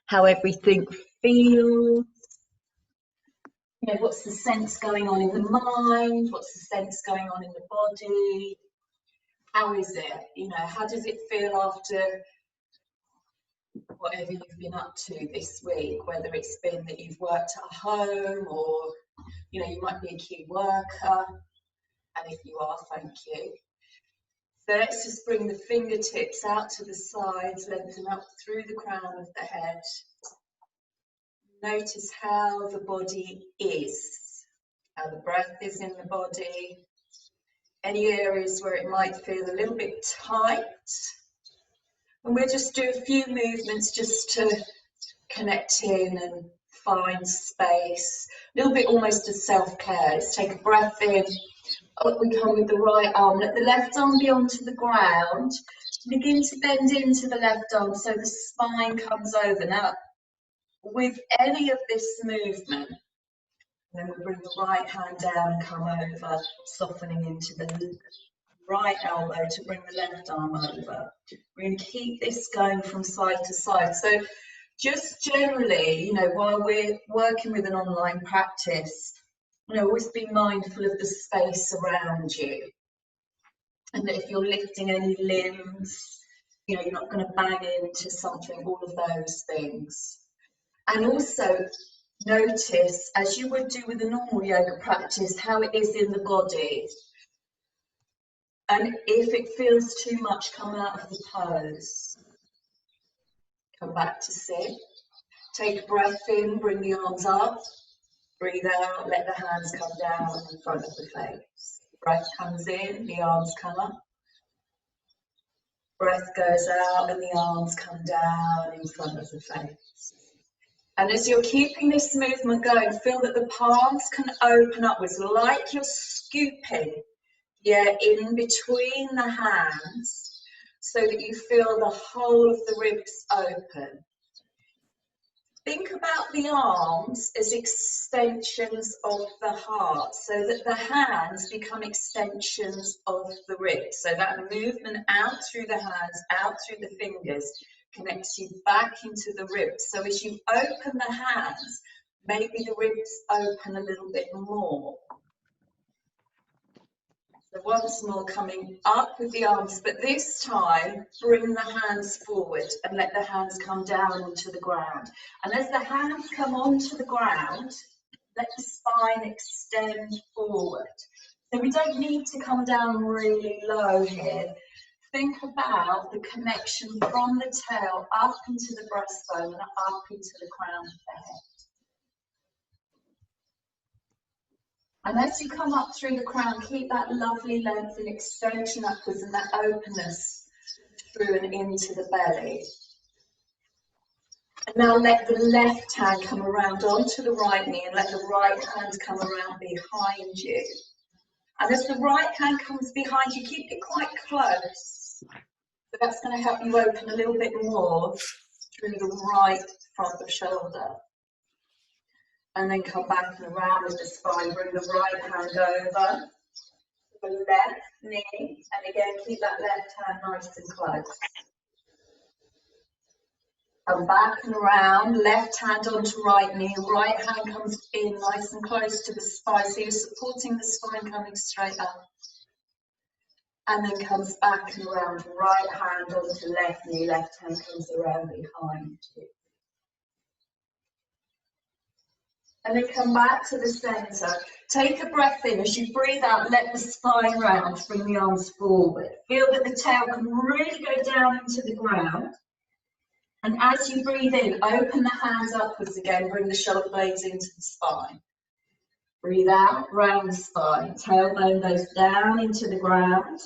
how everything feels. You know, what's the sense going on in the mind? What's the sense going on in the body? How is it? You know, how does it feel after whatever you've been up to this week? Whether it's been that you've worked at home, or, you know, you might be a key worker. And if you are, thank you. So let's just bring the fingertips out to the sides, lengthen up through the crown of the head. Notice how the body is, how the breath is in the body. Any areas where it might feel a little bit tight. And we'll just do a few movements just to connect in and find space. A little bit almost as self-care. Let's take a breath in. Up we come with the right arm. Let the left arm be onto the ground. Begin to bend into the left arm so the spine comes over. Now, with any of this movement, then we bring the right hand down and come over, softening into the right elbow to bring the left arm over. We're going to keep this going from side to side. So just generally, you know, while we're working with an online practice, you know, always be mindful of the space around you. And that if you're lifting any limbs, you know, you're not going to bang into something, all of those things. And also notice, as you would do with a normal yoga practice, how it is in the body. And if it feels too much, come out of the pose. Come back to sit. Take a breath in, bring the arms up. Breathe out, let the hands come down in front of the face. Breath comes in, the arms come up. Breath goes out and the arms come down in front of the face. And as you're keeping this movement going, feel that the palms can open upwards, like you're scooping the air in between the hands, so that you feel the whole of the ribs open. Think about the arms as extensions of the heart, so that the hands become extensions of the ribs. So that movement out through the hands, out through the fingers, connects you back into the ribs. So as you open the hands, maybe the ribs open a little bit more. So once more, coming up with the arms, but this time bring the hands forward and let the hands come down onto the ground. And as the hands come onto the ground, let the spine extend forward. So we don't need to come down really low here. Think about the connection from the tail up into the breastbone and up into the crown of the head. And as you come up through the crown, keep that lovely length and extension upwards and that openness through and into the belly. And now let the left hand come around onto the right knee and let the right hand come around behind you. And as the right hand comes behind you, keep it quite close. So that's going to help you open a little bit more through the right front of shoulder. And then come back and around with the spine. Bring the right hand over to the left knee. And again, keep that left hand nice and close. Come back and around. Left hand onto right knee. Right hand comes in nice and close to the spine. So you're supporting the spine coming straight up. And then comes back and around. Right hand onto left knee. Left hand comes around behind you. And then come back to the center. Take a breath in. As you breathe out, let the spine round. Bring the arms forward. Feel that the tail can really go down into the ground. And as you breathe in, open the hands upwards again. Bring the shoulder blades into the spine. Breathe out, round the spine. Tailbone goes down into the ground.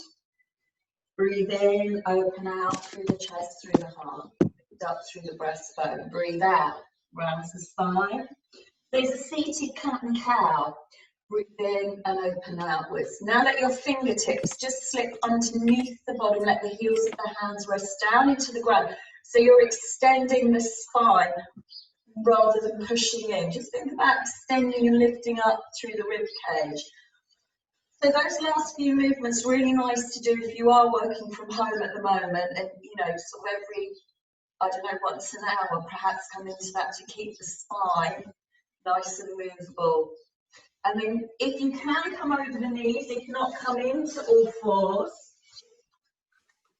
Breathe in, open out through the chest, through the heart. Up through the breastbone. Breathe out, rounds the spine. There's a seated cat and cow. Breathe in and open outwards. Now let your fingertips just slip underneath the bottom. Let the heels of the hands rest down into the ground. So you're extending the spine rather than pushing in. Just think about extending and lifting up through the rib cage. So those last few movements really nice to do if you are working from home at the moment, and you know, sort of every I don't know, once an hour, perhaps come into that to keep the spine nice and movable. And then if you can come over the knees, if not, come into all fours.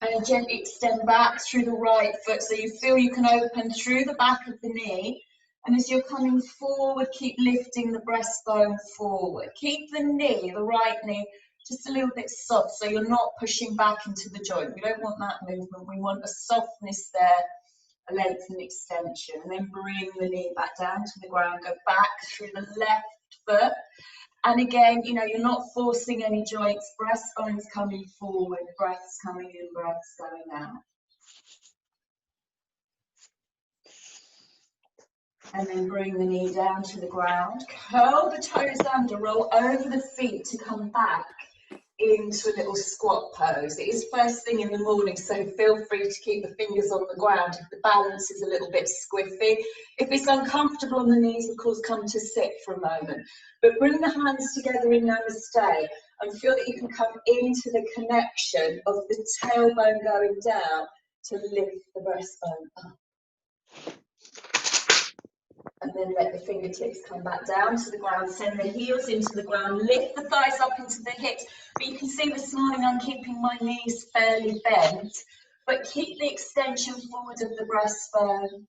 And gently extend back through the right foot so you feel you can open through the back of the knee. And as you're coming forward, keep lifting the breastbone forward. Keep the knee, the right knee, just a little bit soft so you're not pushing back into the joint. We don't want that movement. We want a softness there, a length and extension. And then bring the knee back down to the ground. Go back through the left foot. And again, you know, you're not forcing any joints. Breastbone's coming forward, breaths coming in, breaths going out. And then bring the knee down to the ground. Curl the toes under, roll over the feet to come back into a little squat pose. It is first thing in the morning, so feel free to keep the fingers on the ground if the balance is a little bit squiffy. If it's uncomfortable on the knees, of course, come to sit for a moment. But bring the hands together in Namaste and feel that you can come into the connection of the tailbone going down to lift the breastbone up. And then let the fingertips come back down to the ground, send the heels into the ground, lift the thighs up into the hips. But you can see this morning I'm keeping my knees fairly bent, but keep the extension forward of the breastbone.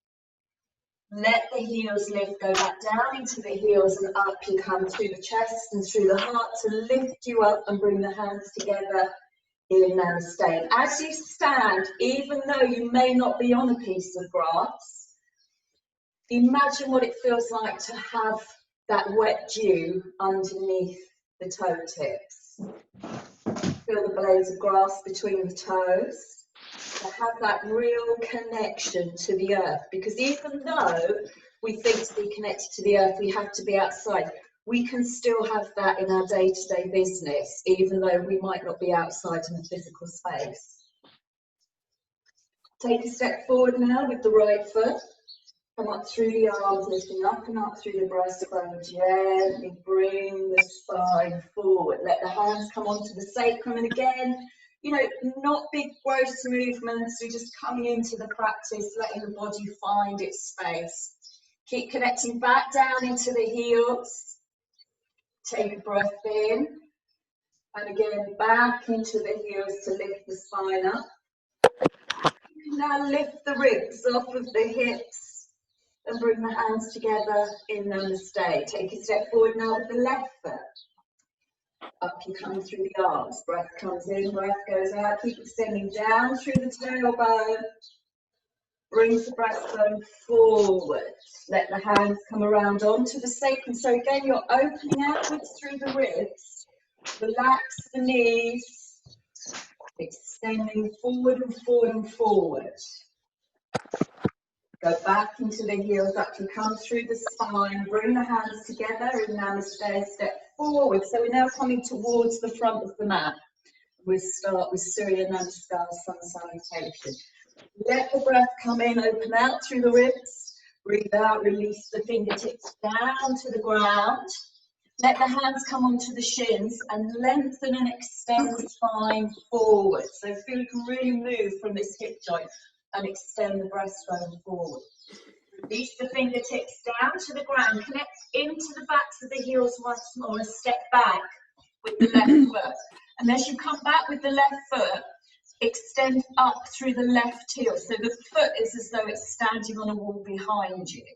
Let the heels lift, go back down into the heels and up you come through the chest and through the heart to lift you up and bring the hands together in Namaste. And as you stand, even though you may not be on a piece of grass, imagine what it feels like to have that wet dew underneath the toe tips. Feel the blades of grass between the toes. To have that real connection to the earth, because even though we think to be connected to the earth we have to be outside, we can still have that in our day-to-day business, even though we might not be outside in a physical space. Take a step forward now with the right foot. Come up through the arms, lifting up and up through the breastbone. Gently bring the spine forward. Let the hands come onto the sacrum. And again, you know, not big gross movements. We're just coming into the practice, letting the body find its space. Keep connecting back down into the heels. Take a breath in. And again, back into the heels to lift the spine up. Now lift the ribs off of the hips. And bring the hands together in Namaste. Take a step forward now with the left foot. Up you come through the arms. Breath comes in, breath goes out. Keep extending down through the tailbone. Brings the breastbone forward. Let the hands come around onto the sacrum. So again, you're opening outwards through the ribs. Relax the knees. Extending forward and forward and forward. Go back into the heels, up to come through the spine, bring the hands together in Namaste, step forward. So we're now coming towards the front of the mat. We'll start with Surya Namaskar, Sun Salutation. Let the breath come in, open out through the ribs. Breathe out, release the fingertips down to the ground. Let the hands come onto the shins and lengthen and extend the spine forward. So feel you can really move from this hip joint and extend the breastbone forward. Release the fingertips down to the ground. Connect into the backs of the heels once more and step back with the left foot. And as you come back with the left foot, extend up through the left heel. So the foot is as though it's standing on a wall behind you.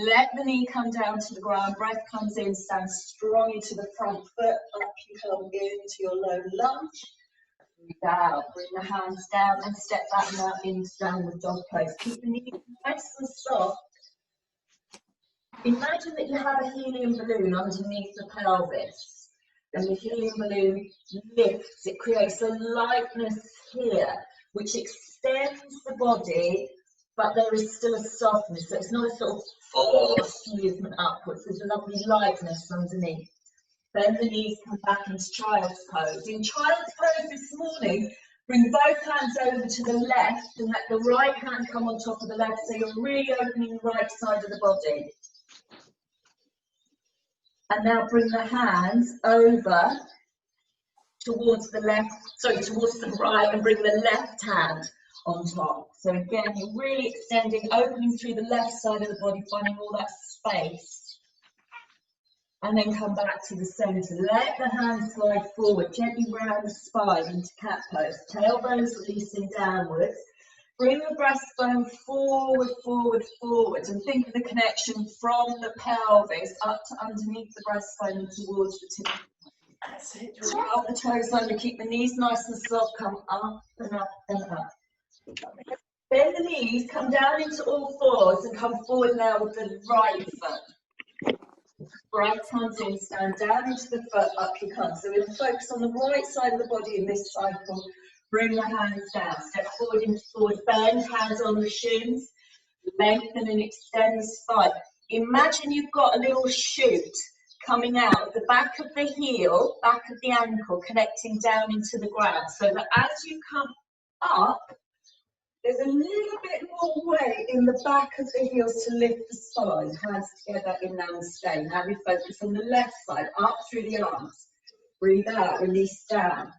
Let the knee come down to the ground. Breath comes in, stand strong into the front foot. Up you come into your low lunge. Breathe out, bring the hands down and step back now into downward dog pose. Keep the knees nice and soft. Imagine that you have a helium balloon underneath the pelvis, and the helium balloon lifts. It creates a lightness here, which extends the body, but there is still a softness. So it's not a sort of forced movement upwards. There's a lovely lightness underneath. Bend the knees, come back into child's pose. In child's pose this morning, bring both hands over to the left and let the right hand come on top of the left, so you're really opening the right side of the body. And now bring the hands over towards the left, towards the right, and bring the left hand on top. So again, you're really extending, opening through the left side of the body, finding all that space. And then come back to the centre. Let the hands slide forward, gently round the spine into cat pose. Tailbones releasing downwards. Bring the breastbone forward, forward, forward. And think of the connection from the pelvis up to underneath the breastbone and towards the tip. That's it. Roll the toes under, keep the knees nice and soft. Come up and up and up. Bend the knees, come down into all fours and come forward now with the right foot. Right hands in, stand down into the foot, up you come. So we'll focus on the right side of the body in this cycle. Bring the hands down, step forward into forward bend, hands on the shins, lengthen and extend the spine. Imagine you've got a little shoot coming out of the back of the heel, back of the ankle, connecting down into the ground. So that as you come up, there's a little bit more weight in the back of the heels to lift the spine. Hands together in Namaste. Now we focus on the left side, up through the arms. Breathe out, release down.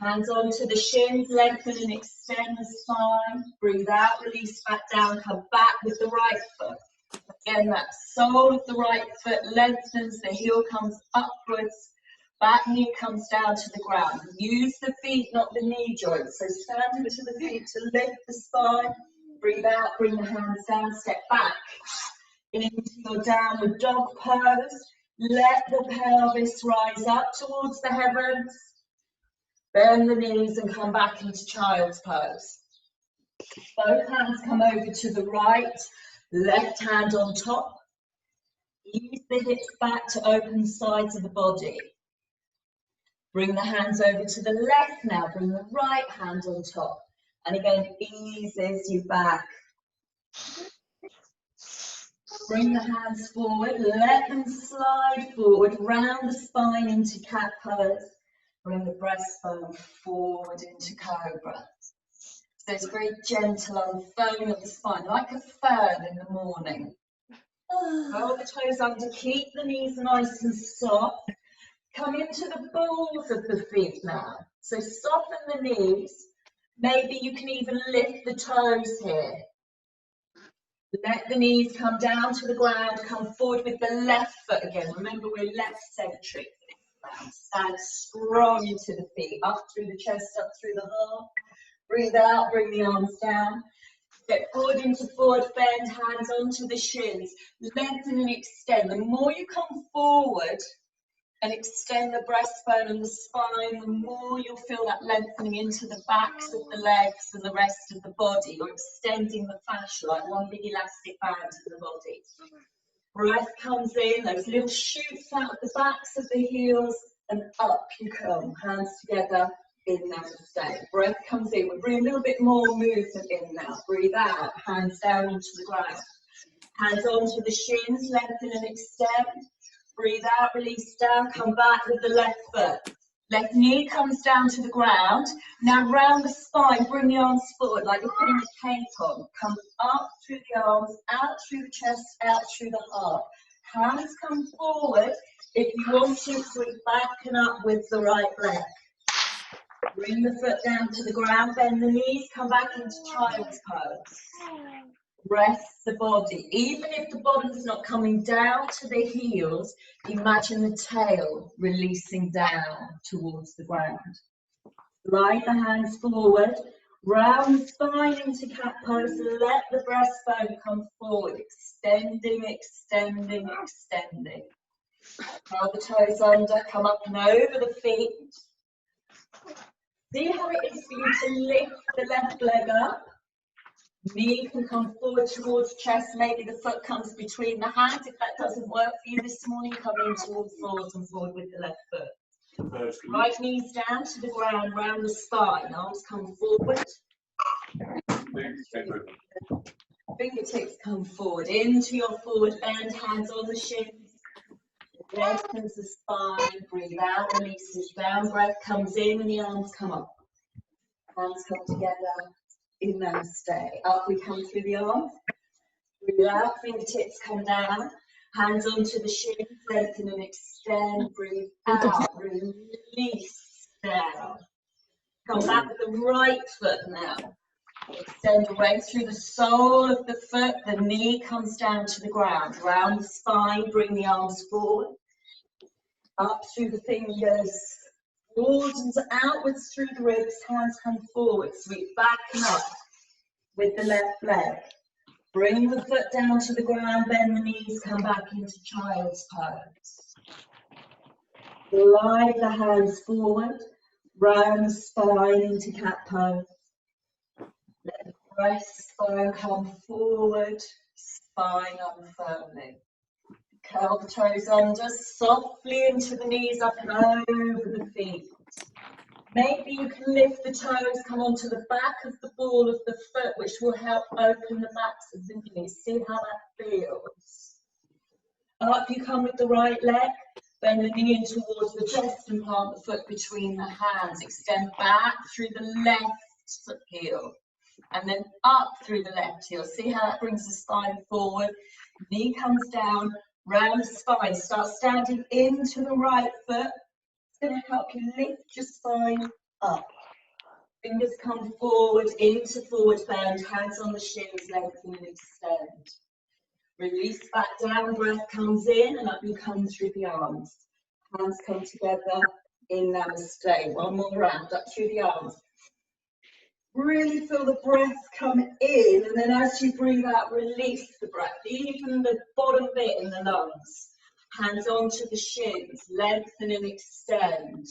Hands onto the shins, lengthen and extend the spine. Breathe out, release back down, come back with the right foot. Again, that sole of the right foot lengthens, the heel comes upwards. Back knee comes down to the ground. Use the feet, not the knee joints. So stand into the feet to lift the spine. Breathe out, bring the hands down, step back into your downward dog pose. Let the pelvis rise up towards the heavens. Bend the knees and come back into child's pose. Both hands come over to the right, left hand on top. Ease the hips back to open the sides of the body. Bring the hands over to the left now, bring the right hand on top. And again, eases you back. Bring the hands forward, let them slide forward, round the spine into cat pose. Bring the breastbone forward into cobra. So it's very gentle unfurling of the spine, like a fern in the morning. Roll the toes under, keep the knees nice and soft. Come into the balls of the feet now. So soften the knees. Maybe you can even lift the toes here. Let the knees come down to the ground. Come forward with the left foot again. Remember, we're left centric. Stand strong into the feet. Up through the chest, up through the heart. Breathe out, bring the arms down. Step forward into forward bend, hands onto the shins. Lengthen and extend. The more you come forward and extend the breastbone and the spine, the more you'll feel that lengthening into the backs of the legs and the rest of the body. You're extending the fascia like one big elastic band to the body. Breath comes in, those little shoots out of the backs of the heels, and up you come, hands together in Namaste. Breath comes in, we'll bring a little bit more movement in now. Breathe out, hands down into the ground. Hands onto the shins, lengthen and extend. Breathe out, release down, come back with the left foot. Left knee comes down to the ground. Now round the spine, bring the arms forward like you're putting a cape on. Come up through the arms, out through the chest, out through the heart. Hands come forward. If you want to, sweep back and up with the right leg. Bring the foot down to the ground, bend the knees, come back into child's pose. Rest the body. Even if the bottom's not coming down to the heels, imagine the tail releasing down towards the ground. Slide the hands forward, round the spine into cat pose, let the breastbone come forward, extending, extending, extending. Curl the toes under, come up and over the feet. See how it is for you to lift the left leg up. Knee can come forward towards chest, maybe the foot comes between the hands. If that doesn't work for you this morning, come in towards forwards and forward with the left foot. Right knees down to the ground, round the spine, arms come forward. Fingertips come forward, into your forward bend, hands on the shins. Lengthens the spine, breathe out, releases down, breath comes in and the arms come up. Hands come together. In Namaste. Up we come through the arms. Breathe out, fingertips come down. Hands onto the shins, lengthen and extend. Breathe out, release down. Come back with the right foot now. Extend away through the sole of the foot, the knee comes down to the ground, round the spine, bring the arms forward, up through the fingers, forwards and outwards through the ribs, hands come forward, sweep back and up with the left leg. Bring the foot down to the ground, bend the knees, come back into child's pose. Glide the hands forward, round the spine into cat pose. Let the breast spine come forward, spine unfurling. Curl the toes under, softly into the knees, up and over the feet. Maybe you can lift the toes, come onto the back of the ball of the foot, which will help open the backs of the knees. See how that feels. Up you come with the right leg, bend the knee in towards the chest and plant the foot between the hands. Extend back through the left foot heel and then up through the left heel. See how that brings the spine forward. Knee comes down, round the spine. Start standing into the right foot. It's going to help you lift your spine up. Fingers come forward into forward bend, hands on the shins, lengthen and extend. Release back down, breath comes in and up you come through the arms. Hands come together in Namaste. One more round, up through the arms. Really feel the breath come in, and then as you breathe out, release the breath, even the bottom bit in the lungs. Hands onto the shins, lengthen and extend.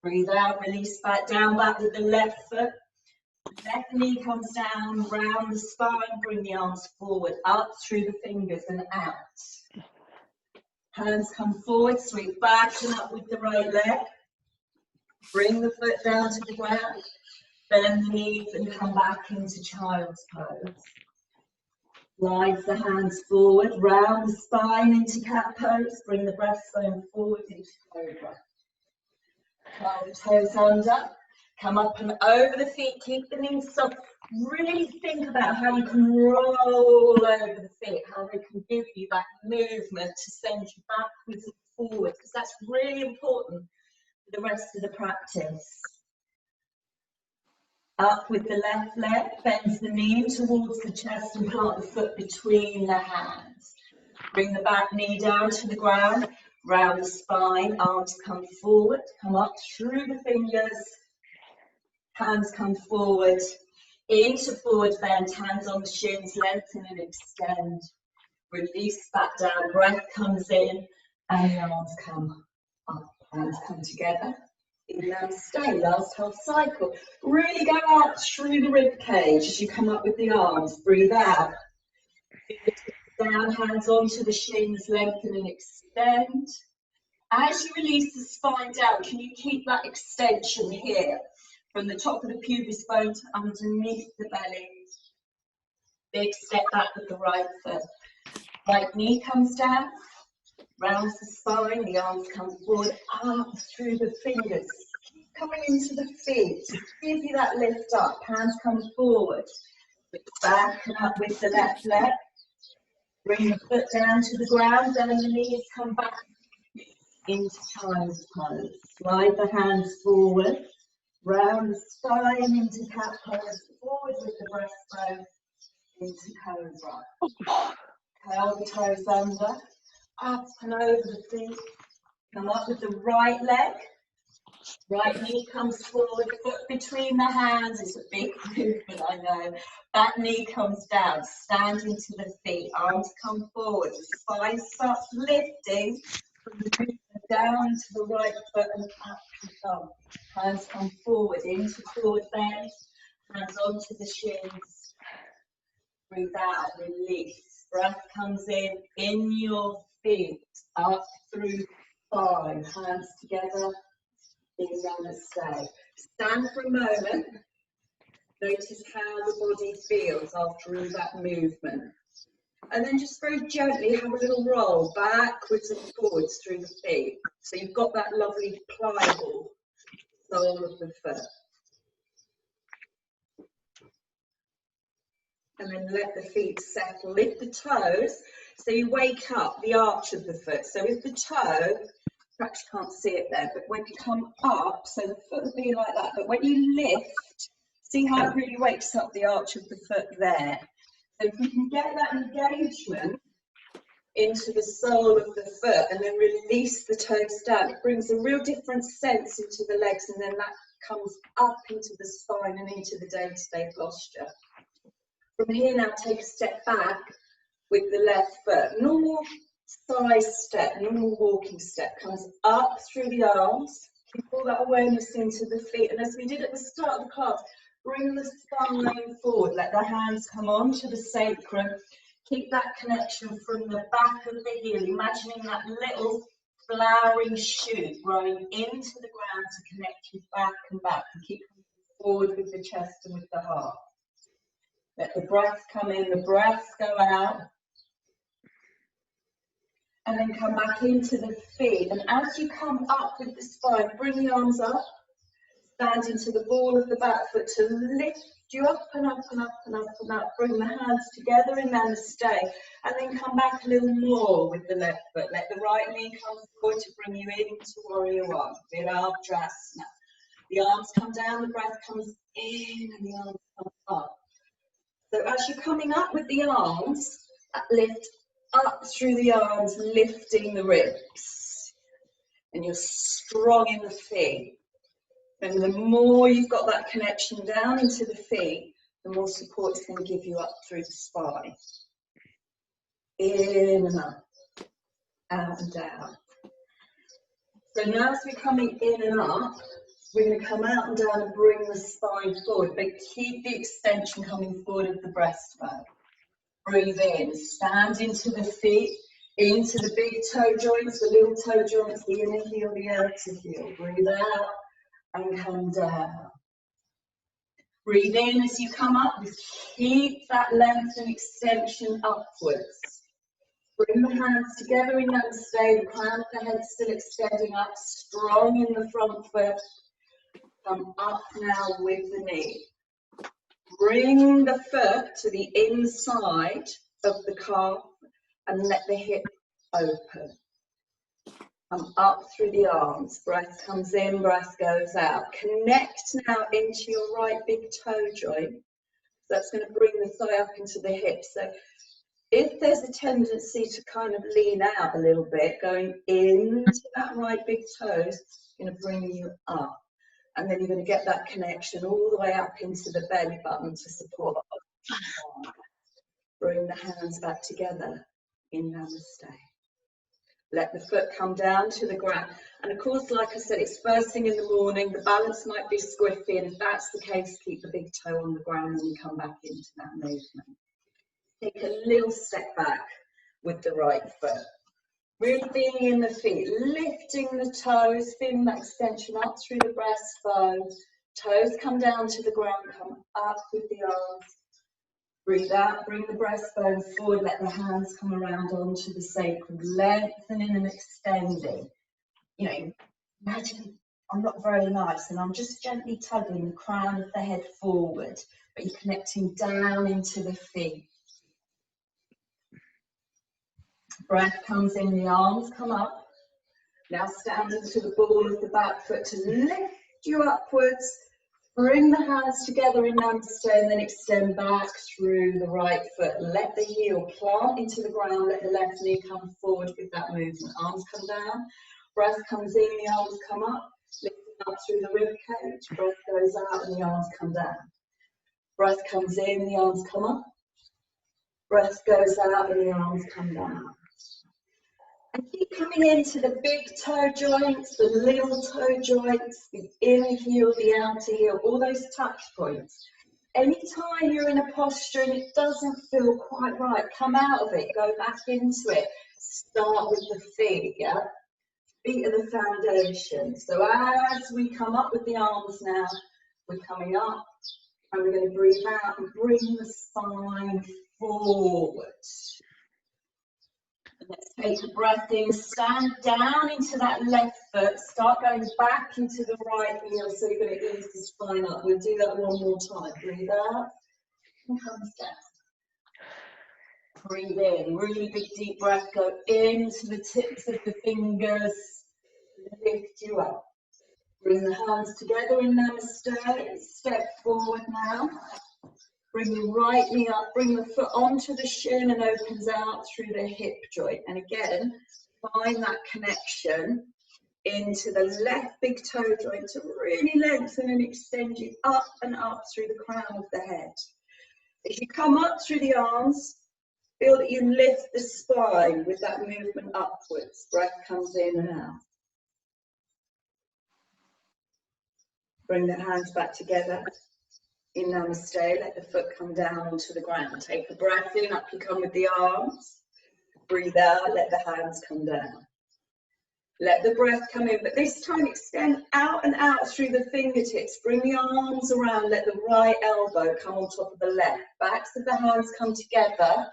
Breathe out, release back down, back with the left foot. Left knee comes down, round the spine, bring the arms forward, up through the fingers and out. Hands come forward, sweep back and up with the right leg. Bring the foot down to the ground. Bend the knees and come back into child's pose. Slide the hands forward, round the spine into cat pose. Bring the breastbone forward into cobra. Curl the toes under. Come up and over the feet. Keep the knees soft. Really think about how you can roll over the feet, how they can give you that movement to send you backwards and forwards, because that's really important for the rest of the practice. Up with the left leg, bends the knee towards the chest and plant the foot between the hands. Bring the back knee down to the ground, round the spine, arms come forward, come up through the fingers, hands come forward, into forward bend, hands on the shins, lengthen and extend. Release back down, breath comes in, and the arms come up, hands come together. Namaste, last half cycle. Really go out through the rib cage as you come up with the arms. Breathe out. Down, hands onto the shins, lengthen and extend. As you release the spine down, can you keep that extension here from the top of the pubis bone to underneath the belly? Big step back with the right foot. Right knee comes down. Rounds the spine, the arms come forward, up through the fingers. Keep coming into the feet. Give you that lift up. Hands come forward. Back and up with the left leg. Bring the foot down to the ground, then the knees come back into child's pose. Slide the hands forward. Round the spine into cat pose. Forward with the breastbone into cobra. Curl the toes under. Up and over the feet, come up with the right leg, right knee comes forward, foot between the hands, it's a big movement I know, that knee comes down, stand into the feet, arms come forward, the spine starts lifting from the movement down to the right foot and up you come, hands come forward into forward bend, hands onto the shins, breathe out, release, breath comes in your feet, up through spine, hands together in Namaste. Stand for a moment, notice how the body feels after all that movement. And then just very gently have a little roll backwards and forwards through the feet. So you've got that lovely pliable sole of the foot. And then let the feet settle, lift the toes, so you wake up the arch of the foot. So with the toe, perhaps you can't see it there, but when you come up, so the foot will be like that, but when you lift, See how it really wakes up the arch of the foot there. So if we can get that engagement into the sole of the foot and then release the toes down, it brings a real different sense into the legs, and then that comes up into the spine and into the day-to-day posture. From here now, take a step back with the left foot. Normal size step, normal walking step, comes up through the arms. Keep all that awareness into the feet. And as we did at the start of the class, bring the spine forward. Let the hands come onto the sacrum. Keep that connection from the back of the heel. Imagining that little flowering shoot growing into the ground to connect you back and back. And keep forward with the chest and with the heart. Let the breath come in, the breath go out. And then come back into the feet. And as you come up with the spine, bring the arms up. Stand into the ball of the back foot to lift you up and up and up and up and up. Bring the hands together in Namaste. And then come back a little more with the left foot. Let the right knee come forward to bring you into Warrior One. Virabhadrasana. The arms come down, the breath comes in, and the arms come up. So as you're coming up with the arms, lift up through the arms, lifting the ribs. And you're strong in the feet. And the more you've got that connection down into the feet, the more support it's going to give you up through the spine. In and up, out and down. So now as we're coming in and up, we're going to come out and down and bring the spine forward, but keep the extension coming forward of the breastbone. Breathe in, stand into the feet, into the big toe joints, the little toe joints, the inner heel, the outer heel. Breathe out and come down. Breathe in as you come up, just keep that length and extension upwards. Bring the hands together in Namaste, the crown of the head still extending up, strong in the front foot. Come up now with the knee. Bring the foot to the inside of the calf and let the hip open. Come up through the arms. Breath comes in, breath goes out. Connect now into your right big toe joint. That's going to bring the thigh up into the hip. So if there's a tendency to kind of lean out a little bit, going into that right big toe is going to bring you up. And then you're going to get that connection all the way up into the belly button to support. Bring the hands back together in Namaste. Let the foot come down to the ground. And of course, like I said, it's first thing in the morning. The balance might be squiffy. And if that's the case, keep the big toe on the ground and you come back into that movement. Take a little step back with the right foot. Really being in the feet, lifting the toes, feeling that extension up through the breastbone. Toes come down to the ground, come up with the arms. Breathe out, bring the breastbone forward, let the hands come around onto the sacrum, lengthening and extending. You know, imagine I'm not very nice and I'm just gently tugging the crown of the head forward, but you're connecting down into the feet. Breath comes in, the arms come up. Now stand into the ball of the back foot to lift you upwards. Bring the hands together in Namaste and then extend back through the right foot. Let the heel plant into the ground. Let the left knee come forward with that movement. Arms come down. Breath comes in, the arms come up. Lifting up through the rib cage. Breath goes out and the arms come down. Breath comes in, the arms come up. Breath goes out and the arms come down. And keep coming into the big toe joints, the little toe joints, the inner heel, the outer heel, all those touch points. Anytime you're in a posture and it doesn't feel quite right, come out of it, go back into it. Start with the feet, yeah? Feet are the foundation. So as we come up with the arms now, we're coming up and we're going to breathe out and bring the spine forward. Let's take a breath in, stand down into that left foot, start going back into the right heel, so you're going to ease the spine up. We'll do that one more time. Breathe out and comes down. Breathe in, really big deep breath, go into the tips of the fingers, lift you up. Bring the hands together in Namaste. Step forward now. Bring the right knee up, bring the foot onto the shin and opens out through the hip joint. And again, find that connection into the left big toe joint to really lengthen and extend you up and up through the crown of the head. As you come up through the arms, feel that you lift the spine with that movement upwards. Breath comes in and out. Bring the hands back together in Namaste. Let the foot come down onto the ground. Take a breath in, up you come with the arms. Breathe out, let the hands come down. Let the breath come in, but this time extend out and out through the fingertips. Bring the arms around, let the right elbow come on top of the left. Backs of the hands come together,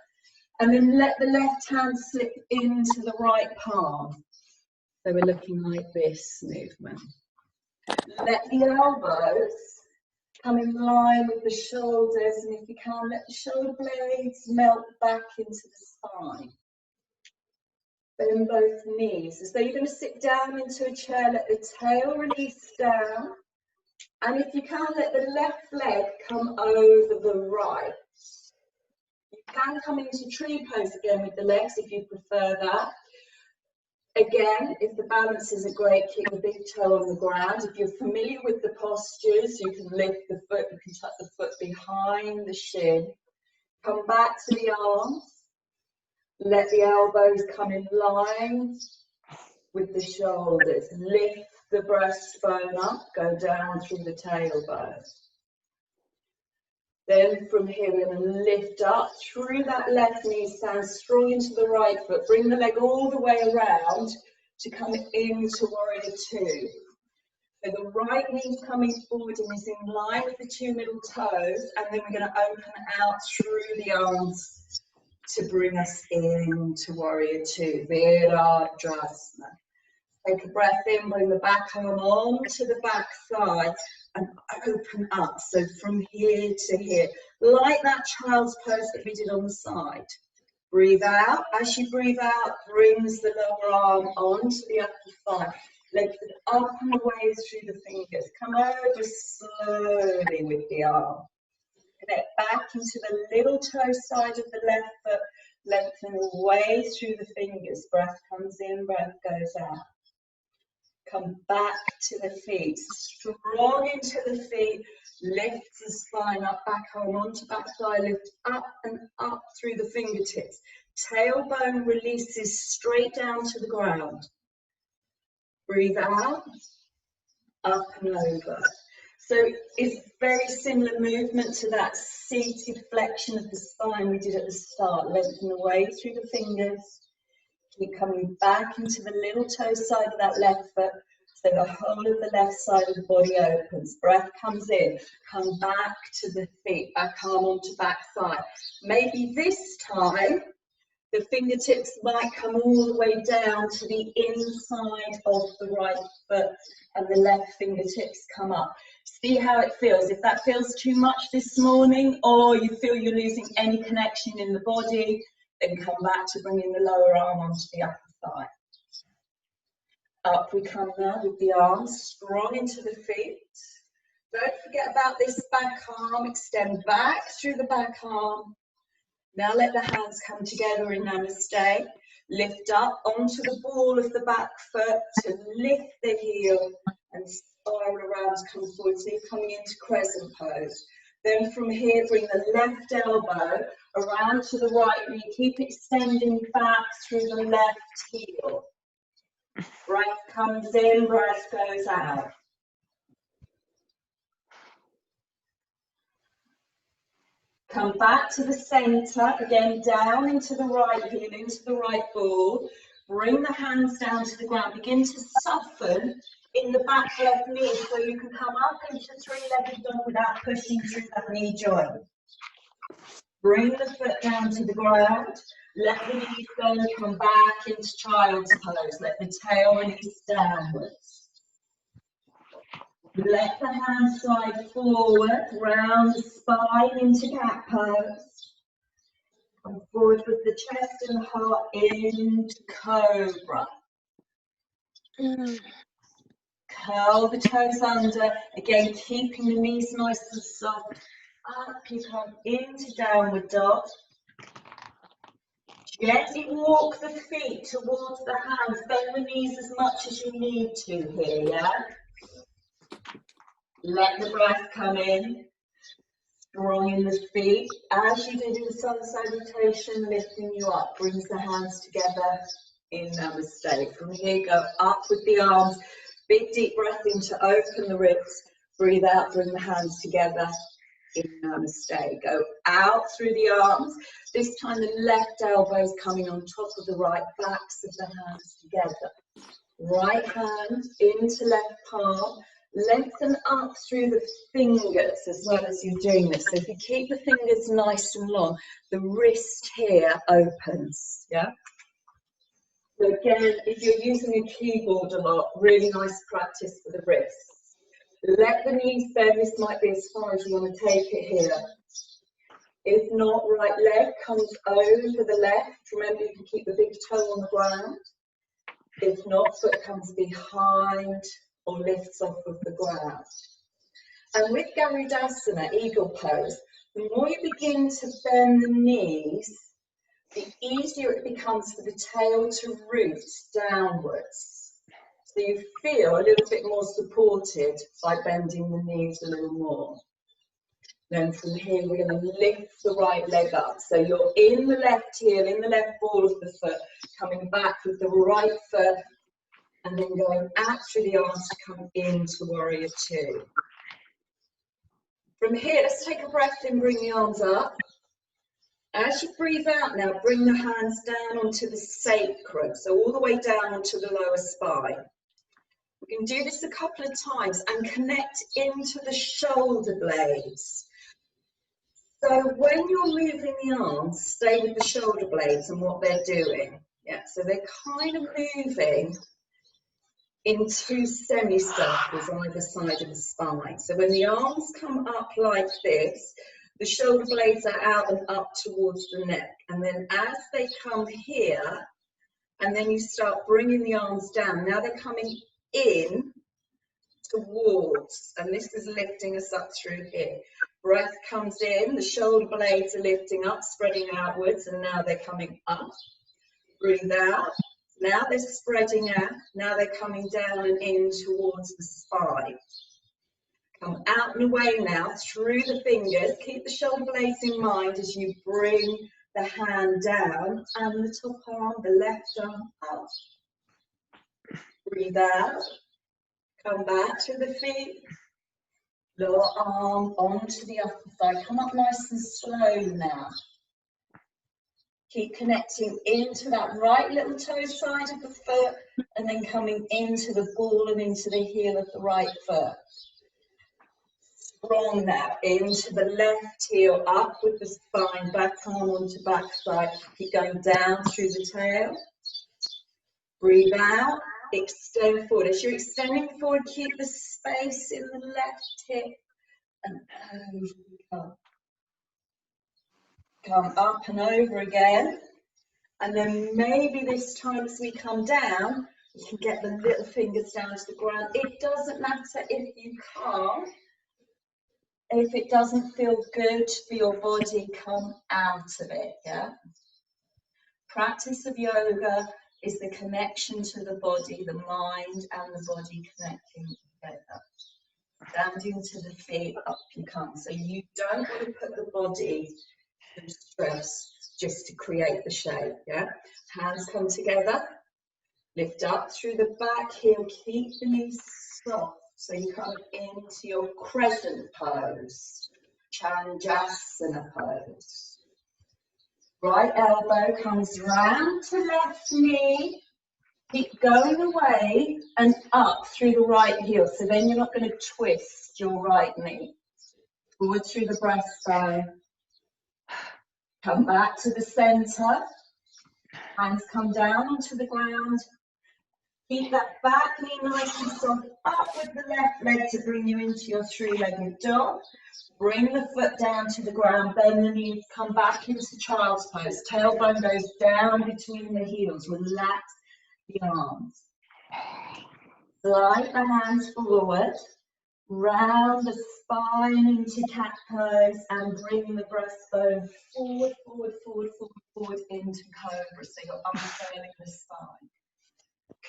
and then let the left hand slip into the right palm. So we're looking like this movement. Let the elbows come in line with the shoulders, and if you can, let the shoulder blades melt back into the spine. Bend both knees as though you're going to sit down into a chair. Let the tail release down, and if you can, let the left leg come over the right. You can come into tree pose again with the legs if you prefer that. Again, if the balance isn't great, keep the big toe on the ground. If you're familiar with the postures, you can lift the foot, you can tuck the foot behind the shin. Come back to the arms. Let the elbows come in line with the shoulders. Lift the breastbone up, go down through the tailbone. Then from here, we're going to lift up through that left knee, stand strong into the right foot. Bring the leg all the way around to come into Warrior Two. So the right knee coming forward and is in line with the two middle toes, and then we're going to open out through the arms to bring us into Warrior Two, Virabhadrasana. Take a breath in, bring the back arm onto the back side and open up. So from here to here, like that child's pose that we did on the side. Breathe out. As you breathe out, brings the lower arm onto the upper thigh. Lift it up and away through the fingers. Come over slowly with the arm. Connect back into the little toe side of the left foot. Lengthen away through the fingers. Breath comes in, breath goes out. Come back to the feet, strong into the feet, lift the spine up, back arm onto back thigh, lift up and up through the fingertips. Tailbone releases straight down to the ground. Breathe out, up and over. So it's very similar movement to that seated flexion of the spine we did at the start. Lengthen away through the fingers. Keep coming back into the little toe side of that left foot, so the whole of the left side of the body opens. Breath comes in, come back to the feet, back arm onto back thigh. Maybe this time, the fingertips might come all the way down to the inside of the right foot, and the left fingertips come up. See how it feels. If that feels too much this morning, or you feel you're losing any connection in the body, then come back to bringing the lower arm onto the upper thigh. Up we come now with the arms strong into the feet. Don't forget about this back arm. Extend back through the back arm. Now let the hands come together in Namaste. Lift up onto the ball of the back foot to lift the heel and spiral around to come forward. So you're coming into crescent pose. Then from here, bring the left elbow around to the right knee. Keep extending back through the left heel. Breath comes in, breath goes out. Come back to the center, again down into the right heel, into the right ball. Bring the hands down to the ground. Begin to soften in the back left knee so you can come up into three-legged dog without pushing through that knee joint. Bring the foot down to the ground. Let the knees go and come back into child's pose. Let the tail release downwards. Let the hands slide forward, round the spine into cat pose. Come forward with the chest and the heart into cobra. curl the toes under, again keeping the knees nice and soft. Up you come into downward dog. Gently walk the feet towards the hands, bend the knees as much as you need to here, yeah? Let the breath come in, strong in the feet. As you did in the sun salutation, lifting you up, brings the hands together in Namaste. From here, go up with the arms, big deep breath in to open the ribs, breathe out, bring the hands together in Namaste. Go out through the arms. This time the left elbow is coming on top of the right, backs of the hands together. Right hand into left palm. Lengthen up through the fingers as well as you're doing this. So if you keep the fingers nice and long, the wrist here opens, yeah? So again, if you're using a keyboard a lot, really nice practice for the wrists. Let the knees bend. This might be as far as you want to take it here. If not, right leg comes over the left. Remember, you can keep the big toe on the ground. If not, foot comes behind or lifts off of the ground. And with Garudasana, eagle pose, the more you begin to bend the knees, the easier it becomes for the tail to root downwards. So you feel a little bit more supported by bending the knees a little more. Then from here, we're going to lift the right leg up. So you're in the left heel, in the left ball of the foot, coming back with the right foot, and then going out through the arms to come into Warrior Two. From here, let's take a breath in, bring the arms up. As you breathe out now, bring the hands down onto the sacrum, so all the way down onto the lower spine. We can do this a couple of times and connect into the shoulder blades. So when you're moving the arms, stay with the shoulder blades and what they're doing. Yeah, so they're kind of moving in two semicircles on either side of the spine. So when the arms come up like this, the shoulder blades are out and up towards the neck. And then as they come here, and then you start bringing the arms down, now they're coming in towards, and this is lifting us up through here. Breath comes in, the shoulder blades are lifting up, spreading outwards, and now they're coming up. Breathe out. Now they're spreading out. Now they're coming down and in towards the spine. Come out and away now through the fingers. Keep the shoulder blades in mind as you bring the hand down and the top arm, the left arm up. Breathe out. Come back to the feet. Lower arm onto the upper thigh. Come up nice and slow now. Keep connecting into that right little toe side of the foot and then coming into the ball and into the heel of the right foot. Strong now, into the left heel, up with the spine, back arm onto back side. Keep going down through the tail. Breathe out, extend forward. As you're extending forward, keep the space in the left hip and over. Come up and over again. And then maybe this time as we come down, you can get the little fingers down to the ground. It doesn't matter if you can't. If it doesn't feel good for your body, come out of it, yeah? Practice of yoga is the connection to the body, the mind and the body connecting together. Standing to the feet, up you come. So you don't want to put the body through stress just to create the shape, yeah? Hands come together, lift up through the back heel, keep the knees soft. So you come into your crescent pose, Chandrasana pose. Right elbow comes round to left knee. Keep going away and up through the right heel. So then you're not going to twist your right knee. Forward through the breastbone. Come back to the center. Hands come down onto the ground. Keep that back knee nice and soft, up with the left leg to bring you into your three-legged dog. Bring the foot down to the ground, bend the knees, come back into child's pose. Tailbone goes down between the heels, relax the arms. Slide the hands forward, round the spine into cat pose and bring the breastbone forward, forward, forward, forward, forward into cobra. So you're unfurling the spine.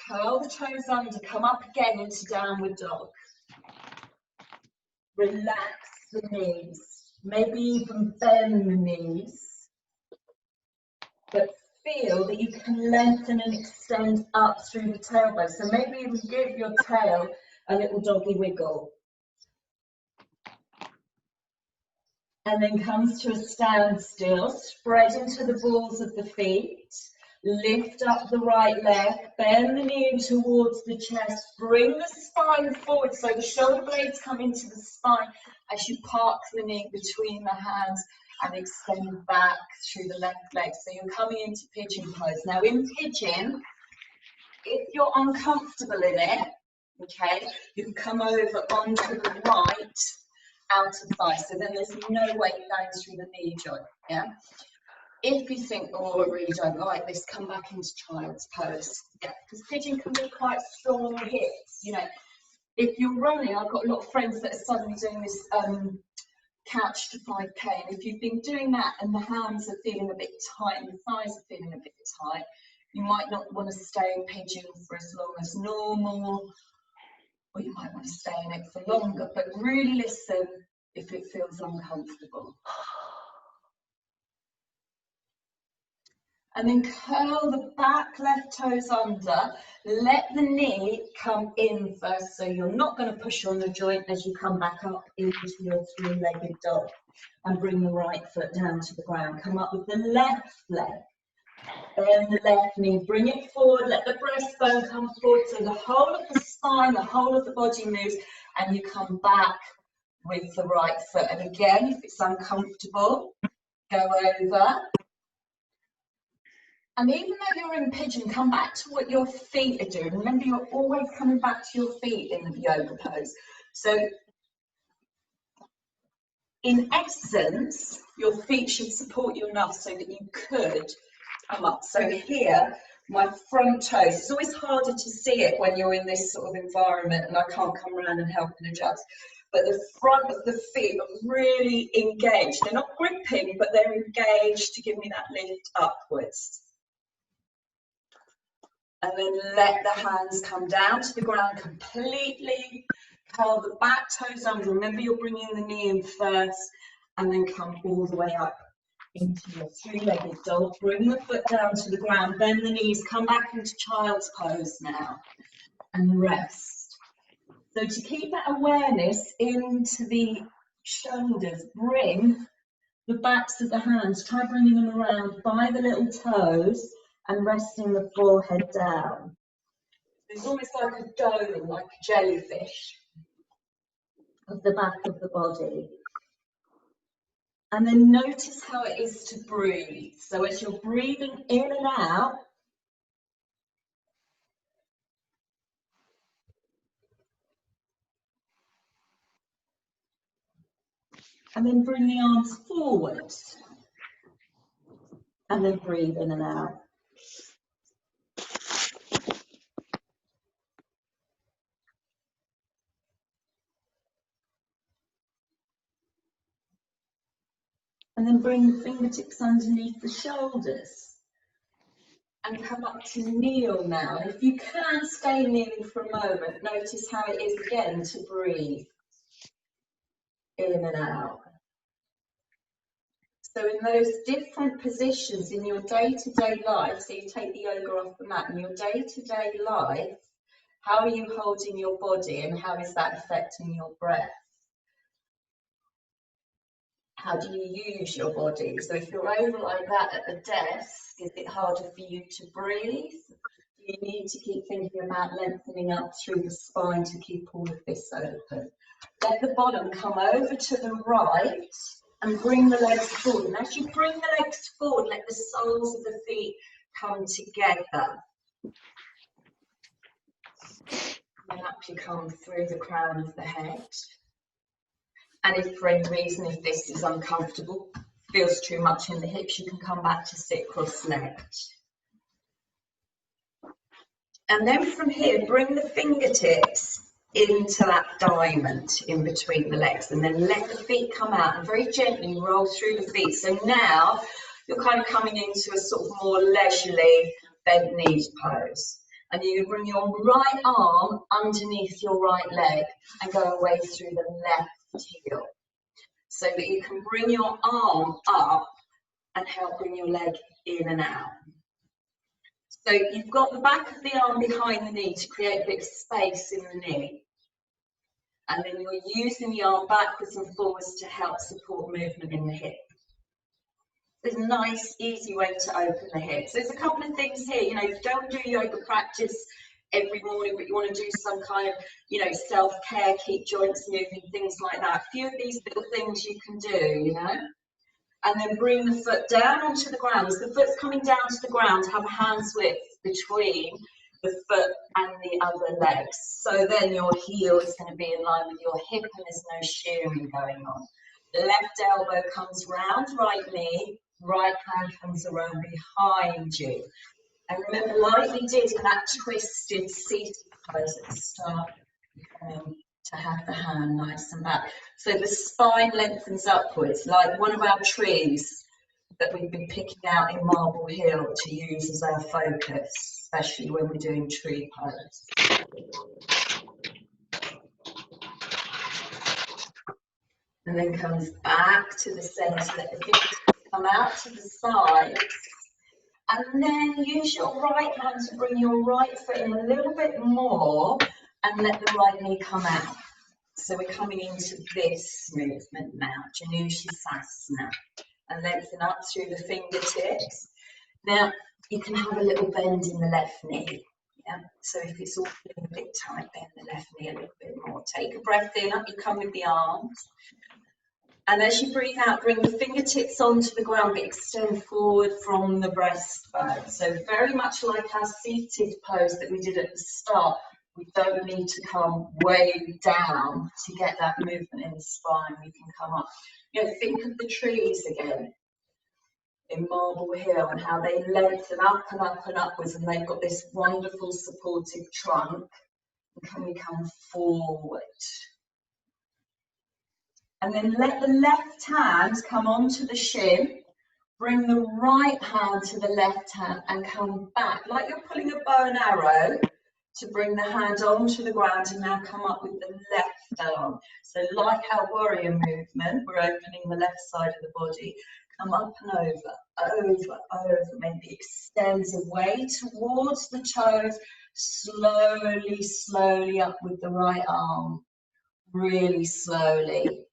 Curl the toes under, come up again into downward dog. Relax the knees, maybe even bend the knees, but feel that you can lengthen and extend up through the tailbone. So maybe even give your tail a little doggy wiggle. And then comes to a standstill, spread into the balls of the feet, lift up the right leg, bend the knee in towards the chest, bring the spine forward so the shoulder blades come into the spine as you park the knee between the hands and extend back through the left leg. So you're coming into pigeon pose. Now in pigeon, if you're uncomfortable in it, okay, you can come over onto the right outer thigh, so then there's no weight going through the knee joint, yeah? If you think, oh, I really don't like this, come back into child's pose, yeah, because pigeon can be quite strong on the hips, you know. If you're running, I've got a lot of friends that are suddenly doing this couch to 5K, and if you've been doing that and the hands are feeling a bit tight and the thighs are feeling a bit tight, you might not want to stay in pigeon for as long as normal, or you might want to stay in it for longer, but really listen if it feels uncomfortable. And then curl the back left toes under, let the knee come in first, so you're not going to push on the joint as you come back up into your three-legged dog, and bring the right foot down to the ground. Come up with the left leg, bend the left knee, bring it forward, let the breastbone come forward, so the whole of the spine, the whole of the body moves, and you come back with the right foot. And again, if it's uncomfortable, go over. And even though you're in pigeon, come back to what your feet are doing. Remember, you're always coming back to your feet in the yoga pose. So in essence, your feet should support you enough so that you could come up. So here, my front toes, it's always harder to see it when you're in this sort of environment and I can't come around and help and adjust. But the front of the feet are really engaged. They're not gripping, but they're engaged to give me that lift upwards. And then let the hands come down to the ground completely. Curl the back toes under. Remember, you're bringing the knee in first, and then come all the way up into your three-legged dog. Bring the foot down to the ground, bend the knees, come back into child's pose now, and rest. So to keep that awareness into the shoulders, bring the backs of the hands, try bringing them around by the little toes and resting the forehead down. It's almost like a dome, like a jellyfish of the back of the body. And then notice how it is to breathe. So as you're breathing in and out, and then bring the arms forward, and then breathe in and out. And then bring the fingertips underneath the shoulders. And come up to kneel now. If you can stay kneeling for a moment, notice how it is again to breathe in and out. So in those different positions in your day-to-day life, so you take the yoga off the mat, in your day-to-day life, how are you holding your body and how is that affecting your breath? How do you use your body? So if you're over like that at the desk, is it harder for you to breathe? Do you need to keep thinking about lengthening up through the spine to keep all of this open? Let the bottom come over to the right and bring the legs forward. And as you bring the legs forward, let the soles of the feet come together. And up you come through the crown of the head. And if for any reason, if this is uncomfortable, feels too much in the hips, you can come back to sit cross-legged. And then from here, bring the fingertips into that diamond in between the legs, and then let the feet come out and very gently roll through the feet. So now you're kind of coming into a sort of more leisurely bent knees pose. And you bring your right arm underneath your right leg and go away through the left heel, so that you can bring your arm up and help bring your leg in and out. So you've got the back of the arm behind the knee to create a bit of space in the knee. And then you're using the arm backwards and forwards to help support movement in the hip. There's a nice, easy way to open the hips. There's a couple of things here, you know, you don't do yoga practice every morning, but you want to do some kind of, you know, self-care, keep joints moving, things like that. A few of these little things you can do, you know. And then bring the foot down onto the ground. As the foot's coming down to the ground, have a hand's width between the foot and the other leg. So then your heel is going to be in line with your hip and there's no shearing going on. The left elbow comes round, right knee, right hand comes around behind you. And remember, like we did in that twisted seated pose at the start, to have the hand nice and back. So the spine lengthens upwards, like one of our trees that we've been picking out in Marble Hill to use as our focus, especially when we're doing tree pose. And then comes back to the centre, let the feet come out to the sides. And then use your right hand to bring your right foot in a little bit more and let the right knee come out. So we're coming into this movement now, Janusha-sasana, and lengthen up through the fingertips. Now, you can have a little bend in the left knee. Yeah? So if it's all feeling a bit tight, bend the left knee a little bit more. Take a breath in, up you come with the arms. And as you breathe out, bring the fingertips onto the ground, but extend forward from the breastbone. So very much like our seated pose that we did at the start, we don't need to come way down to get that movement in the spine. We can come up. You know, think of the trees again in Marble Hill and how they lengthen up and up and upwards, and they've got this wonderful supportive trunk. And can we come forward? And then let the left hand come onto the shin, bring the right hand to the left hand and come back, like you're pulling a bow and arrow, to bring the hand onto the ground and now come up with the left arm. So like our warrior movement, we're opening the left side of the body, come up and over, maybe extends away towards the toes, slowly up with the right arm, really slowly.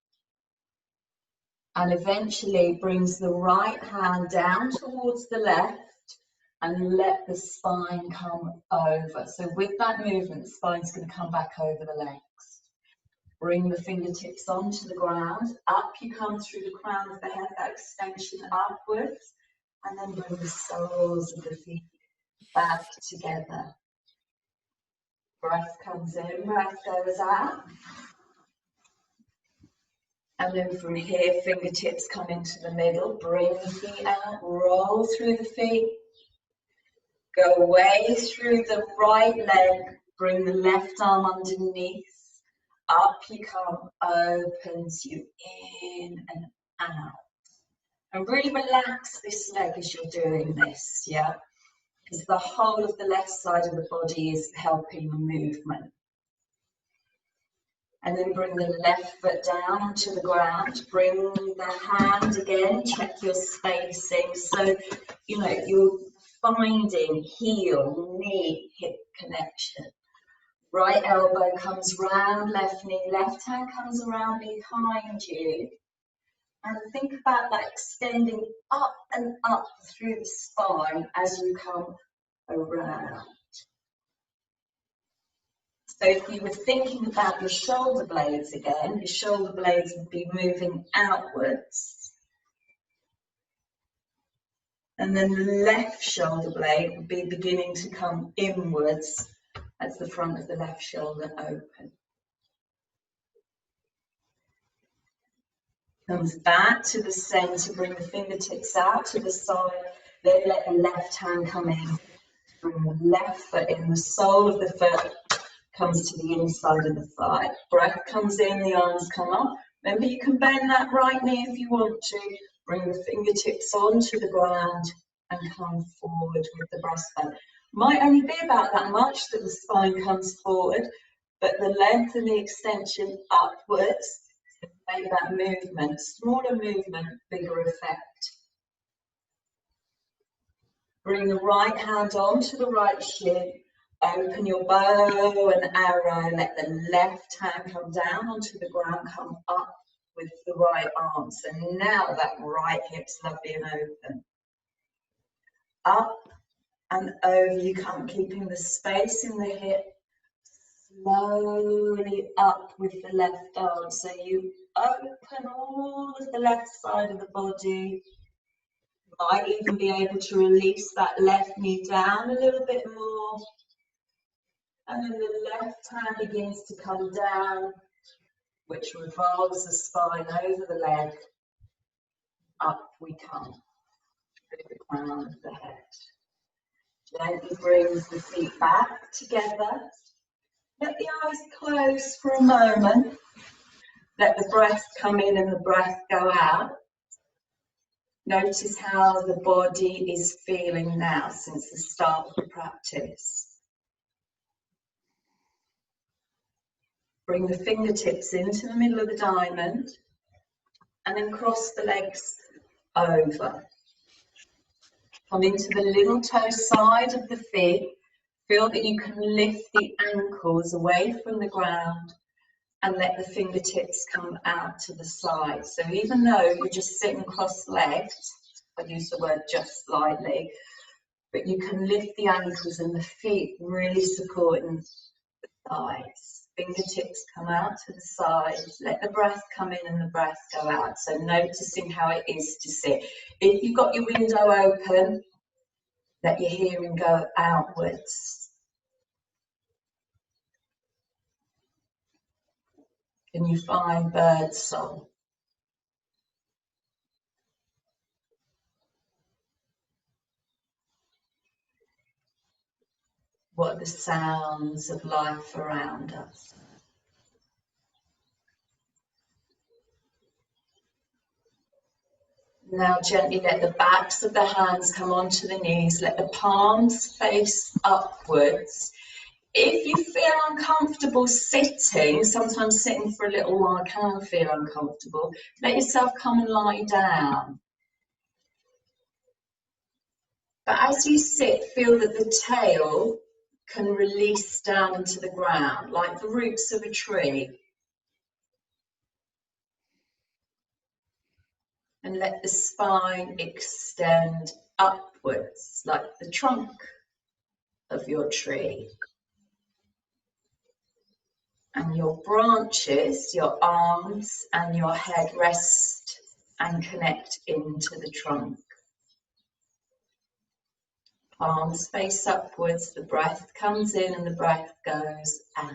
And eventually brings the right hand down towards the left and let the spine come over. So with that movement, the spine's going to come back over the legs. Bring the fingertips onto the ground. Up you come through the crown of the head, that extension upwards. And then bring the soles of the feet back together. Breath comes in, breath goes out. And then from here, fingertips come into the middle, bring the feet out, roll through the feet, go away through the right leg, bring the left arm underneath, up you come, opens you in and out. And really relax this leg as you're doing this, yeah? Because the whole of the left side of the body is helping the movement. And then bring the left foot down onto the ground, bring the hand again, check your spacing. So, you know, you're finding heel, knee, hip connection. Right elbow comes round, left knee, left hand comes around behind you. And think about that extending up and up through the spine as you come around. So if you were thinking about your shoulder blades again, your shoulder blades would be moving outwards. And then the left shoulder blade would be beginning to come inwards as the front of the left shoulder open. Comes back to the centre, bring the fingertips out to the side, then let the left hand come in. Bring the left foot in, the sole of the foot comes to the inside of the thigh. Breath comes in, the arms come up. Remember, you can bend that right knee if you want to. Bring the fingertips onto the ground and come forward with the breastbone. Might only be about that much that the spine comes forward, but the length and the extension upwards make that movement. Smaller movement, bigger effect. Bring the right hand onto the right shin. Open your bow and arrow. Let the left hand come down onto the ground. Come up with the right arm. So now that right hip's lovely and open. Up and over you come, keeping the space in the hip. Slowly up with the left arm. So you open all of the left side of the body. Might even be able to release that left knee down a little bit more. And then the left hand begins to come down, which revolves the spine over the leg. Up we come through the crown of the head. Gently brings the feet back together. Let the eyes close for a moment. Let the breath come in and the breath go out. Notice how the body is feeling now since the start of the practice. Bring the fingertips into the middle of the diamond and then cross the legs over. Come into the little toe side of the feet. Feel that you can lift the ankles away from the ground and let the fingertips come out to the side. So even though you're just sitting cross-legged, I use the word just slightly, but you can lift the ankles and the feet really supporting the thighs. Fingertips come out to the sides. Let the breath come in and the breath go out. So noticing how it is to sit. If you've got your window open, let your hearing go outwards. Can you find bird song? What are the sounds of life around us? Now gently let the backs of the hands come onto the knees. Let the palms face upwards. If you feel uncomfortable sitting, sometimes sitting for a little while can feel uncomfortable, let yourself come and lie down. But as you sit, feel that the tail can release down into the ground, like the roots of a tree. And let the spine extend upwards, like the trunk of your tree. And your branches, your arms and your head rest and connect into the trunk. Palms face upwards, the breath comes in and the breath goes out.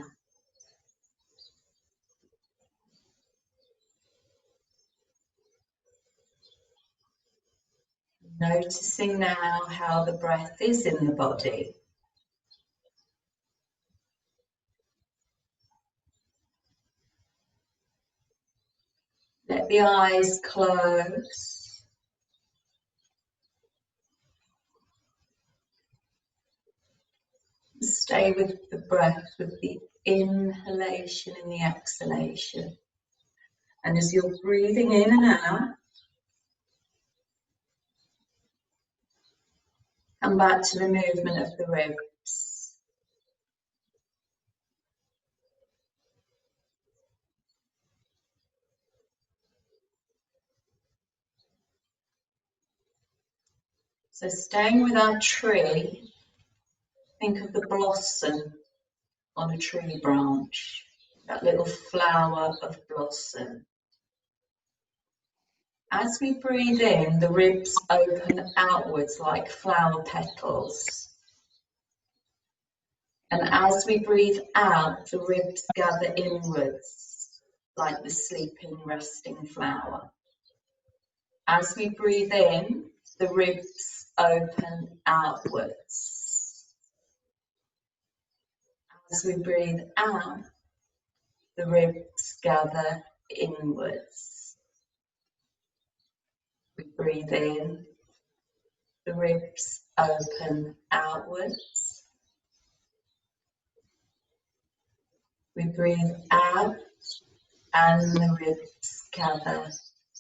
Noticing now how the breath is in the body. Let the eyes close. Stay with the breath, with the inhalation and the exhalation. And as you're breathing in and out, come back to the movement of the ribs. So staying with our tree, think of the blossom on a tree branch, that little flower of blossom. As we breathe in, the ribs open outwards like flower petals. And as we breathe out, the ribs gather inwards like the sleeping, resting flower. As we breathe in, the ribs open outwards. As we breathe out, the ribs gather inwards. We breathe in, the ribs open outwards. We breathe out and the ribs gather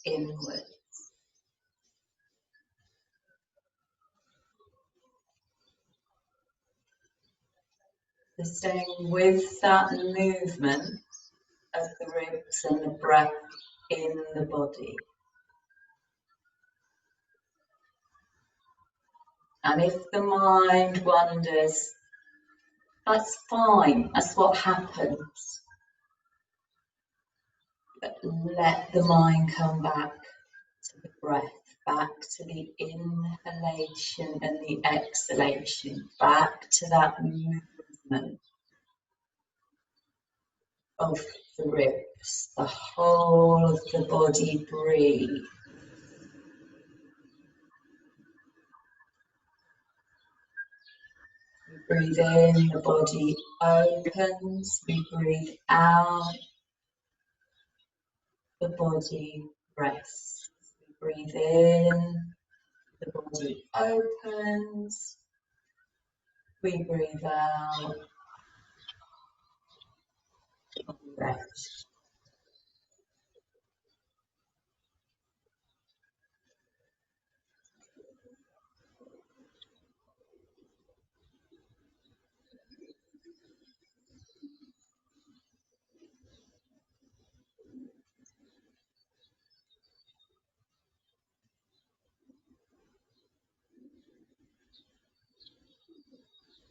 inwards. So staying with that movement of the ribs and the breath in the body. And if the mind wanders, that's fine, that's what happens. But let the mind come back to the breath, back to the inhalation and the exhalation, back to that movement of the ribs, the whole of the body breathe. We breathe in, the body opens, we breathe out, the body rests. We breathe in, the body opens, we breathe out, rest.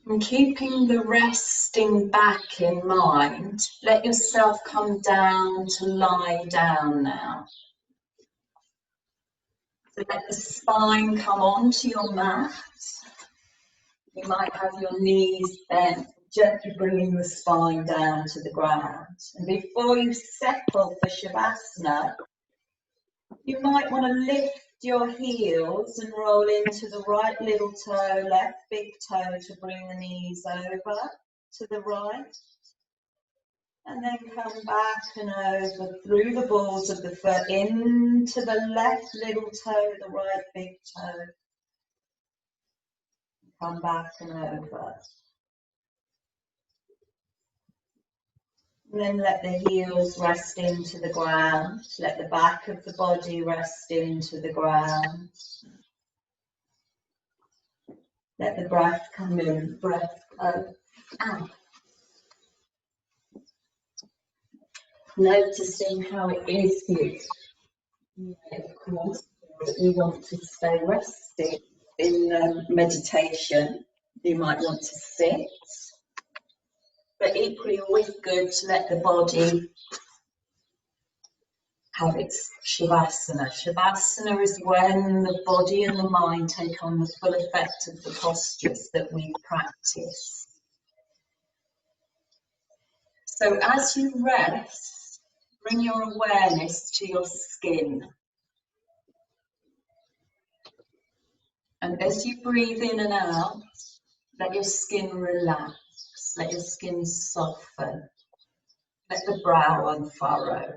And keeping the resting back in mind, let yourself come down to lie down now. So let the spine come onto your mat. You might have your knees bent, gently bringing the spine down to the ground. And before you settle for Shavasana, you might want to lift your heels and roll into the right little toe, left big toe to bring the knees over to the right. And then come back and over through the balls of the foot into the left little toe, the right big toe. Come back and over. And then let the heels rest into the ground. Let the back of the body rest into the ground. Let the breath come in, breath go out. Noticing how it is for you. Of course, you want to stay resting in meditation. You might want to sit. But equally always good to let the body have its Shavasana. Shavasana is when the body and the mind take on the full effect of the postures that we practice. So as you rest, bring your awareness to your skin. And as you breathe in and out, let your skin relax, let your skin soften, let the brow unfurrow.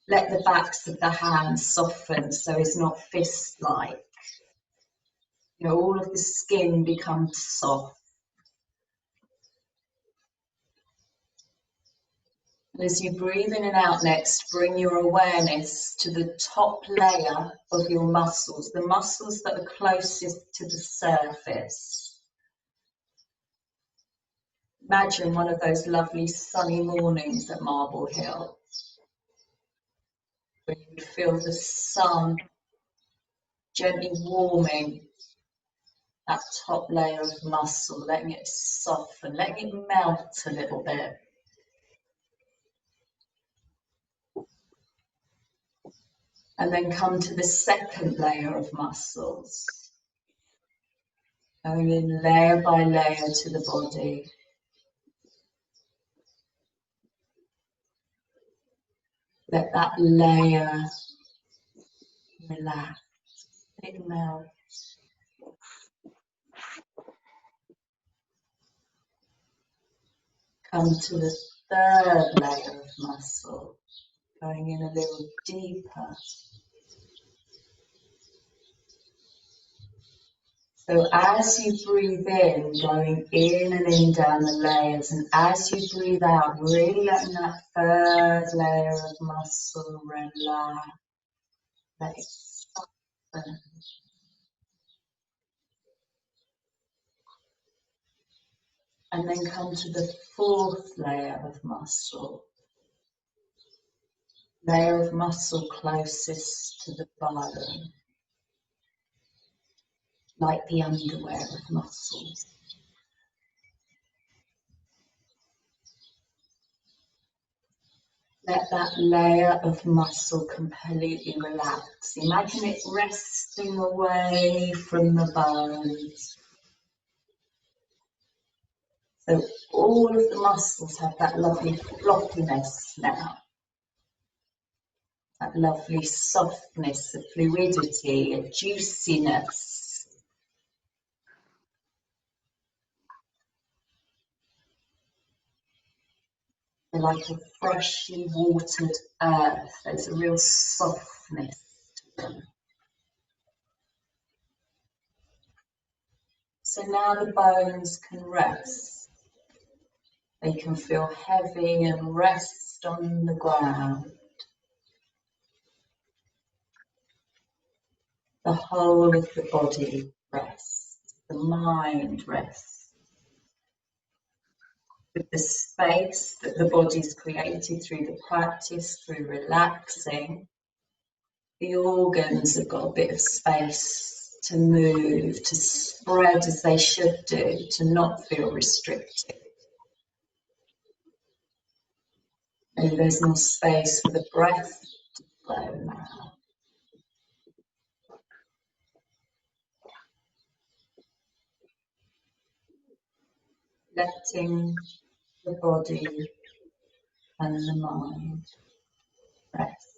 Let the backs of the hands soften so it's not fist-like. You know, all of the skin becomes soft. And as you breathe in and out next, bring your awareness to the top layer of your muscles, the muscles that are closest to the surface. Imagine one of those lovely sunny mornings at Marble Hill, where you feel the sun gently warming that top layer of muscle, letting it soften, letting it melt a little bit. And then come to the second layer of muscles. Going in layer by layer to the body. Let that layer relax, it melts. Come to the third layer of muscle, going in a little deeper. So as you breathe in, going in and in down the layers, and as you breathe out, really letting that third layer of muscle relax, let it soften. And then come to the fourth layer of muscle closest to the bone, like the underwear of muscles. Let that layer of muscle completely relax. Imagine it resting away from the bones. So all of the muscles have that lovely floppiness now. That lovely softness, a fluidity, a juiciness. They're like a freshly watered earth. There's a real softness to them. So now the bones can rest. They can feel heavy and rest on the ground. The whole of the body rests. The mind rests. With the space that the body's created through the practice, through relaxing, the organs have got a bit of space to move, to spread as they should do, to not feel restricted. Maybe there's more space for the breath to flow now. Letting the body and the mind rest.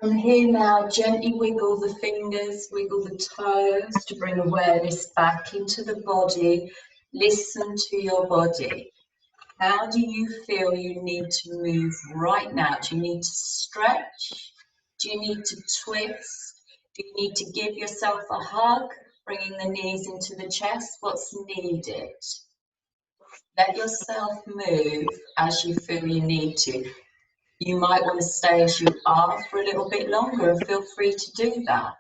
From here now, gently wiggle the fingers, wiggle the toes to bring awareness back into the body. Listen to your body. How do you feel you need to move right now? Do you need to stretch? Do you need to twist? Do you need to give yourself a hug, bringing the knees into the chest? What's needed? Let yourself move as you feel you need to. You might want to stay as you are for a little bit longer, and feel free to do that.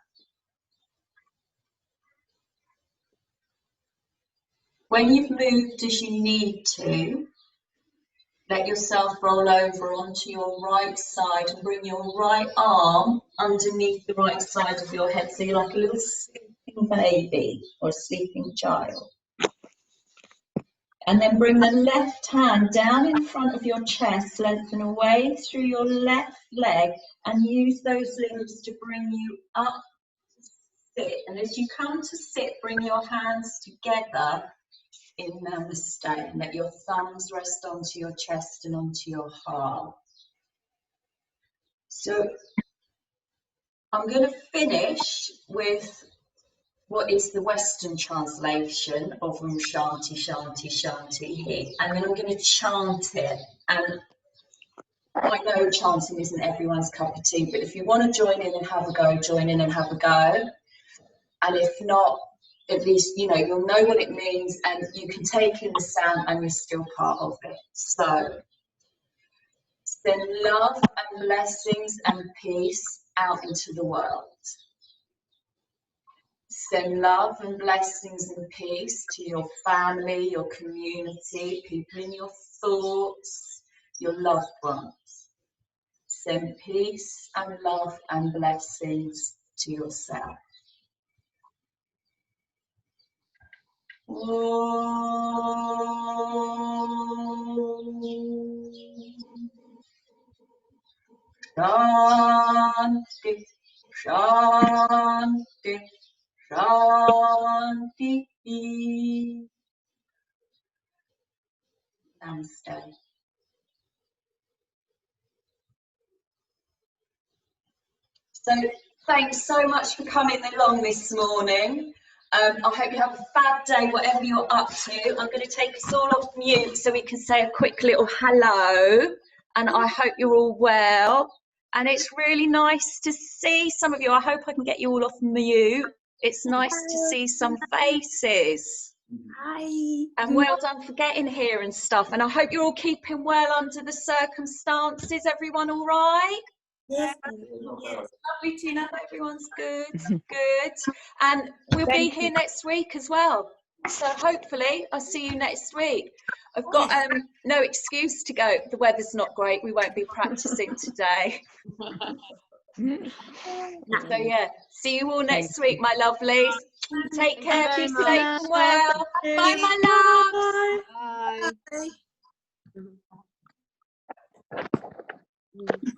When you've moved as you need to, let yourself roll over onto your right side and bring your right arm underneath the right side of your head. So you're like a little sleeping baby or a sleeping child. And then bring the left hand down in front of your chest, lengthen away through your left leg, and use those limbs to bring you up to sit. And as you come to sit, bring your hands together in Namaste, and let your thumbs rest onto your chest and onto your heart. So I'm going to finish with what is the Western translation of Om Shanti Shanti Shanti here, and then I'm going to chant it. And I know chanting isn't everyone's cup of tea, but if you want to join in and have a go, join in and have a go. And if not, at least, you know, you'll know what it means and you can take in the sound and you're still part of it. So, send love and blessings and peace out into the world. Send love and blessings and peace to your family, your community, people in your thoughts, your loved ones. Send peace and love and blessings to yourself. Shanti, Shanti, Shanti. Namaste. So thanks so much for coming along this morning. I hope you have a fab day, whatever you're up to. I'm going to take us all off mute so we can say a quick little hello. And I hope you're all well. And it's really nice to see some of you. I hope I can get you all off mute. It's nice to see some faces. Hi. And well done for getting here and stuff. And I hope you're all keeping well under the circumstances. Everyone all right? Yes. Lovely, Tina. Everyone's good. Good. And we'll be here next week as well. So hopefully I'll see you next week. I've got no excuse to go. The weather's not great. We won't be practicing today. So yeah, see you all next week, my lovelies. Take care. Be safe and well. Bye, my loves. Bye.